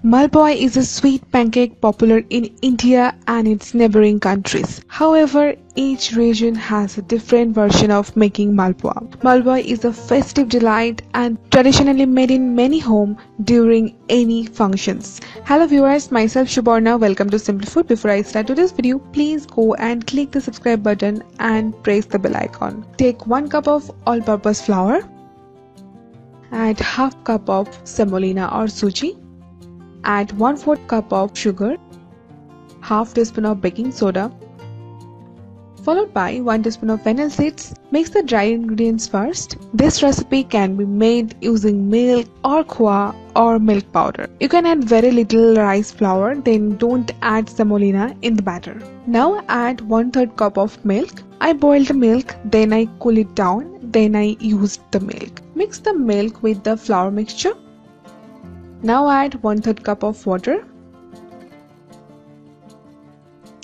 Malpua is a sweet pancake popular in India and its neighboring countries. However, each region has a different version of making Malpua. Malpua is a festive delight and traditionally made in many homes during any functions. Hello viewers, myself Shubarna. Welcome to Simple Food. Before I start today's video, please go and click the subscribe button and press the bell icon. Take 1 cup of all-purpose flour. Add half cup of semolina or Suji. Add 1/4 cup of sugar, half teaspoon of baking soda, followed by 1 teaspoon of fennel seeds. Mix the dry ingredients first. This recipe can be made using milk or khoa or milk powder. You can add very little rice flour, then don't add semolina in the batter. Now add 1/3 cup of milk. I boiled the milk, then I cool it down, then I used the milk. Mix the milk with the flour mixture. Now add 1/3 cup of water.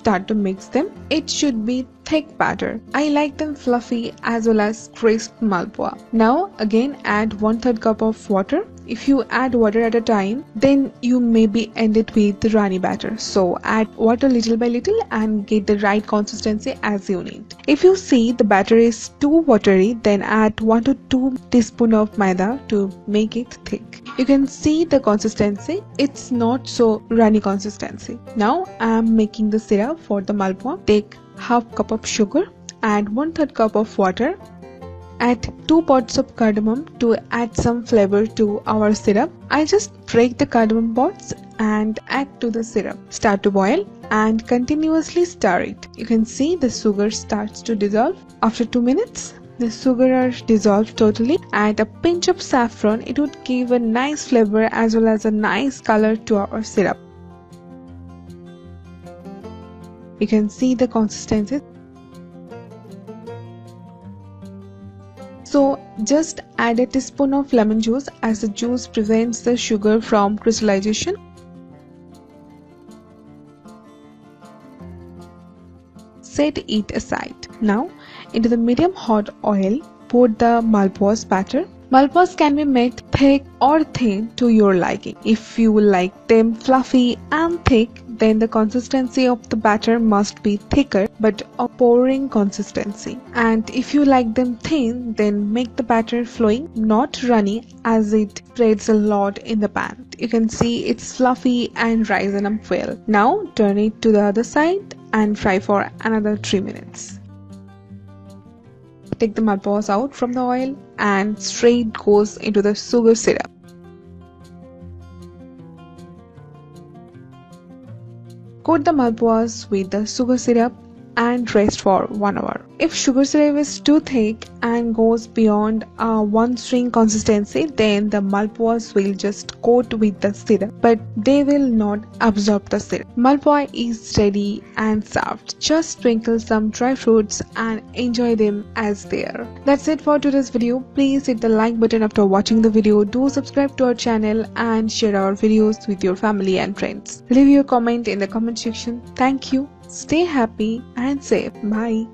Start to mix them. It should be thick batter. I like them fluffy as well as crisp malpua. Now again add 1/3 cup of water. If you add water at a time, then you may be ended with the runny batter. So add water little by little and get the right consistency as you need. If you see the batter is too watery, then add 1 to 2 teaspoons of Maida to make it thick. You can see the consistency. It's not so runny consistency. Now I am making the syrup for the malpua. Take half cup of sugar, add 1/3 cup of water, add 2 pods of cardamom to add some flavor to our syrup. I just break the cardamom pods and add to the syrup. Start to boil and continuously stir it. You can see the sugar starts to dissolve. After 2 minutes, the sugar are dissolved totally. Add a pinch of saffron. It would give a nice flavor as well as a nice color to our syrup. You can see the consistency. So just add a teaspoon of lemon juice as the juice prevents the sugar from crystallization. Set it aside. Now into the medium hot oil, put the malpuas batter. Malpuas can be made thick or thin to your liking. If you like them fluffy and thick, then the consistency of the batter must be thicker but a pouring consistency. And if you like them thin, then make the batter flowing, not runny, as it spreads a lot in the pan. You can see it's fluffy and rising up well. Now turn it to the other side and fry for another 3 minutes. Take the malpuas out from the oil and straight goes into the sugar syrup. Coat the malpuas with the sugar syrup and rest for 1 hour. If sugar syrup is too thick and goes beyond a 1 string consistency, then the malpuas will just coat with the syrup, but they will not absorb the syrup. Malpua is ready and served. Just sprinkle some dry fruits and enjoy them as they are. That's it for today's video. Please hit the like button after watching the video. Do subscribe to our channel and share our videos with your family and friends. Leave your comment in the comment section. Thank you. Stay happy and safe. Bye.